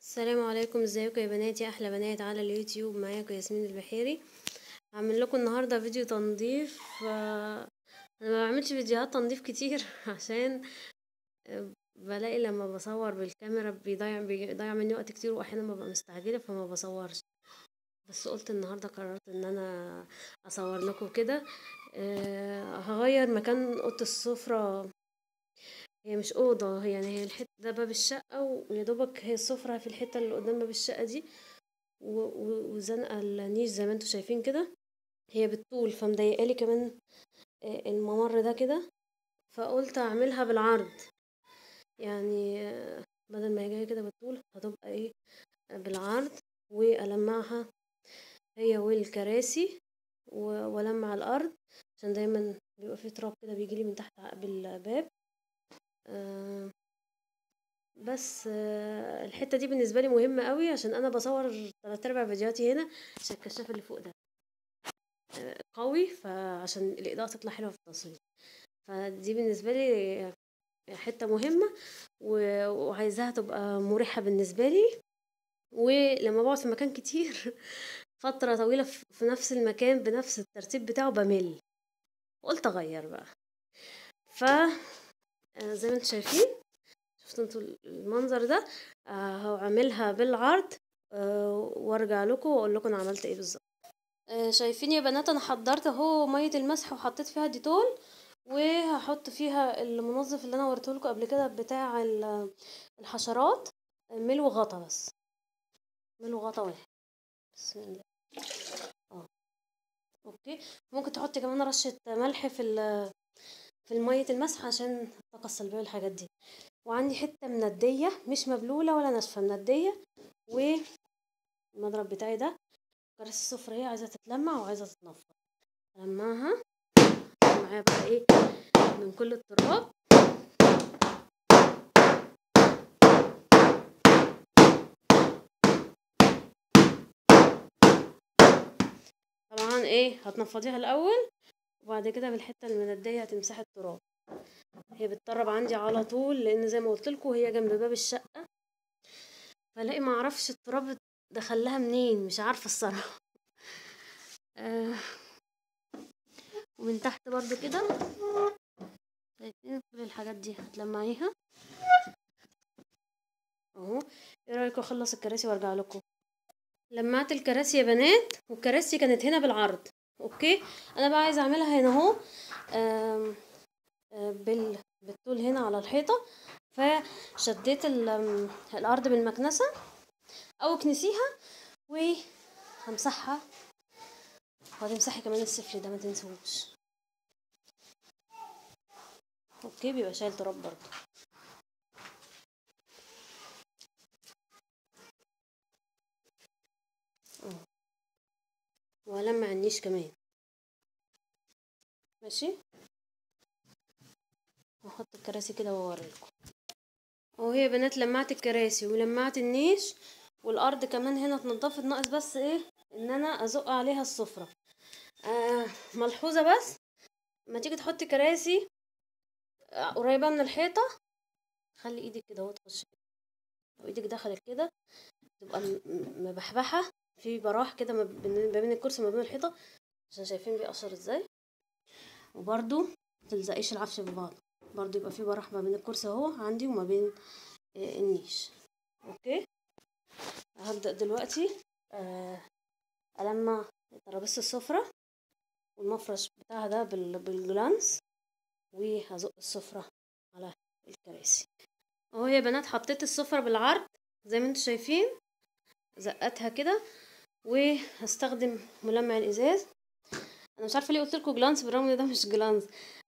السلام عليكم، ازيكم يا بناتي؟ احلى بنات على اليوتيوب. معاكم ياسمين البحيري. هعمل لكم النهارده فيديو تنظيف. انا ما بعملش فيديوهات تنظيف كتير عشان بلاقي لما بصور بالكاميرا بيضيع مني وقت كتير، واحيانا ببقى مستعجله فما بصورش. بس قلت النهارده قررت ان انا اصور لكم كده. هغير مكان اوضه السفره. هي مش اوضه، يعني هي الحته ده باب الشقه، ويا دوبك هي السفره في الحته اللي قدام باب الشقه دي، وزنقه النيش زي ما انتوا شايفين كده. هي بالطول فمضايقالي كمان الممر ده كده، فقلت اعملها بالعرض. يعني بدل ما هي جايه كده بالطول هتبقى ايه بالعرض، والمعها هي والكراسي، والمع الارض عشان دايما بيبقى فيه تراب كده بيجيلي من تحت عقب الباب. بس الحته دي بالنسبه لي مهمه قوي، عشان انا بصور 3/4 فيديوهاتي هنا عشان الكشاف اللي فوق ده قوي، فعشان الإضاءة تطلع حلوة في التصوير. فدي بالنسبة لي حتة مهمة، وعايزاها تبقى مريحة بالنسبة لي. ولما بقعد في مكان كتير فترة طويلة في نفس المكان بنفس الترتيب بتاعه بمل، قلت اغير بقى. ف زي ما انتم شايفين، شفتوا انتوا المنظر ده. هعملها بالعرض وارجع لكم واقول لكم انا عملت ايه بالظبط. شايفين يا بنات، انا حضرت اهو ميه المسح وحطيت فيها ديتول، وهحط فيها المنظف اللي انا وريته لكم قبل كده بتاع الحشرات. ملو غطا بس، ملو غطا واحد. بسم الله. اوكي. ممكن تحطي كمان رشه ملح في الميه المسح عشان الطاقه السلبيه والحاجات دي. وعندي حته منديه مش مبلوله ولا ناشفه، منديه. والمضرب بتاعي ده، كراسي السفره هي عايزه تتلمع وعايزه تتنفض، لمعها معايا بقى ايه من كل التراب. طبعا ايه هتنفضيها الاول، وبعد كده بالحته المنديه هتمسحي التراب. هي بتطرب عندي على طول، لان زي ما قلت لكم هي جنب باب الشقه، فلاقي ما اعرفش التراب دخلها منين، مش عارفه الصراحه. ومن تحت برضو كده شايفين كل الحاجات دي هتلمعيها اهو. ايه رايكم اخلص الكراسي وارجع لكم؟ لمعت الكراسي يا بنات، والكراسي كانت هنا بالعرض. اوكي. انا بقى عايزه اعملها هنا اهو بالطول هنا على الحيطه. فشديت الارض بالمكنسه، او اكنسيها وهمسحها. وهتمسحي كمان السفل ده ما تنسوش. اوكي، بيبقى شايل تراب برضو. وهلمع النيش كمان. ماشي. هحط الكراسي كده واوريلكم اهو يا بنات. لمعت الكراسي ولمعت النيش، والارض كمان هنا اتنضفت. ناقص بس ايه ان انا ازق عليها السفره. ملحوظه بس، ما تيجي تحطي كراسي قريبه من الحيطه، خلي ايدك كده وتخش، لو ايدك دخلت كده تبقى مبحبحه في براح كده ما بين الكرسي وما بين الحيطه، عشان شايفين بيقشر ازاي. وبرده متلزقيش العفش ببعض، برضو يبقى في براح ما بين الكرسي اهو عندي وما بين النيش. اوكي. هبدأ دلوقتي ألمع ترابيزة السفرة والمفرش بتاعها ده بالجلانس، وهزق السفرة على الكراسي اهو يا بنات. حطيت السفرة بالعرض زي ما انتوا شايفين، زقتها كده. وهستخدم ملمع الازاز. انا مش عارفه ليه قلت لكم جلانس بالرغم ان ده مش جلانس.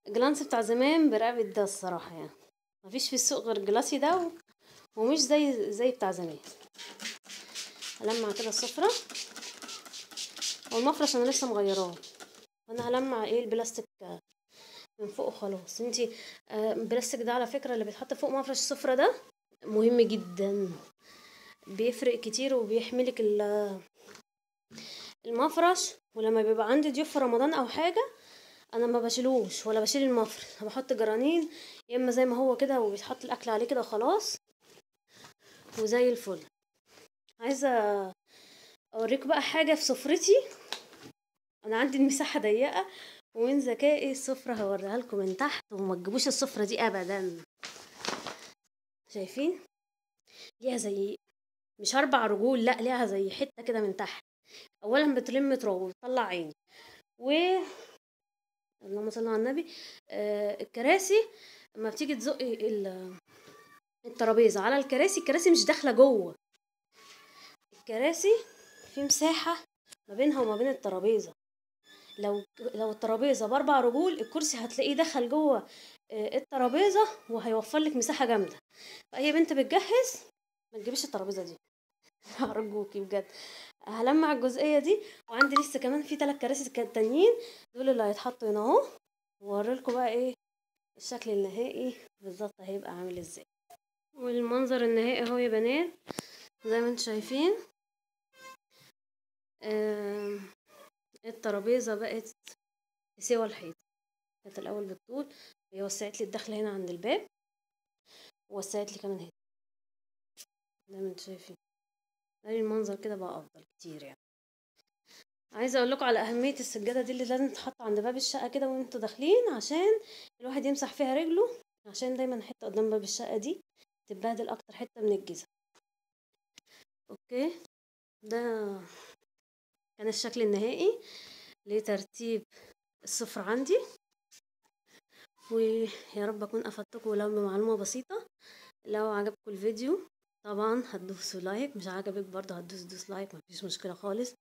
جلانس بتاع زمان برقبه ده الصراحه، يعني مفيش في السوق غير جلاسي ده، ومش زي بتاع زمان. هلمع كده السفرة والمفرش، انا لسه مغيراه. انا هلمع ايه البلاستيك من فوق وخلاص. انتي البلاستيك ده على فكرة اللي بيتحط فوق مفرش السفرة ده مهم جدا، بيفرق كتير وبيحملك المفرش. ولما بيبقى عندي ضيوف في رمضان او حاجة، انا ما بشيلوش ولا بشيل المفرش، انا بحط جرانين يا اما زي ما هو كده وبيتحط الاكل عليه كده خلاص وزي الفل. عايزه اوريكم بقى حاجه في سفرتي. انا عندي المساحه ضيقه، ومن ذكائي السفره هوريها لكم من تحت، وما تجيبوش السفره دي ابدا. شايفين؟ ليها زي، مش 4 رجول، لا ليها زي حته كده من تحت. اولا بتلم تراب وبتطلع عيني، و اللهم صل على النبي. الكراسي لما بتيجي تزقي الترابيزه على الكراسي مش داخله جوه الكراسي، في مساحه ما بينها وما بين الترابيزه. لو الترابيزه ب4 رجول، الكرسي هتلاقيه دخل جوه الترابيزه، وهيوفر لك مساحه جامده. فاي بنت بتجهز ما تجيبيش الترابيزه دي. ارجوكي بجد. هلمع الجزئيه دي، وعندي لسه كمان في 3 كراسي تانيين، دول اللي هيتحطوا هنا اهو. ووريلكم بقى ايه الشكل النهائي بالظبط هيبقى عامل ازاي. والمنظر النهائي اهو يا بنات، زي ما انتم شايفين. الترابيزه بقت في سوى الحيط. كانت الاول بالطول، هي وسعت لي الدخله هنا عند الباب، ووسعت لي كمان هنا زي ما انتم شايفين. المنظر كده بقى افضل كتير يعني. عايزه اقول لكم على اهميه السجاده دي اللي لازم تتحط عند باب الشقه كده وانتوا داخلين، عشان الواحد يمسح فيها رجله، عشان دايما الحته قدام باب الشقه دي تتبهدل اكتر حته من الجزم. اوكي، ده كان الشكل النهائي لترتيب السفرة عندي، ويا رب اكون افدتكم ولو بمعلومه بسيطه. لو عجبكم الفيديو طبعا هتدوسوا لايك، مش عجبك برضه دوس لايك، مفيش مشكله خالص.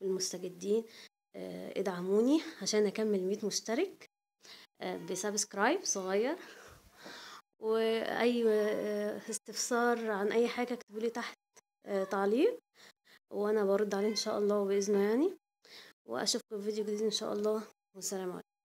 المستجدين ادعموني عشان اكمل 100 مشترك بسبسكرايب صغير. واي استفسار عن اي حاجه اكتبولي تحت تعليق، وانا برد عليه ان شاء الله باذنه يعني. واشوفكم في فيديو جديد ان شاء الله، والسلام عليكم.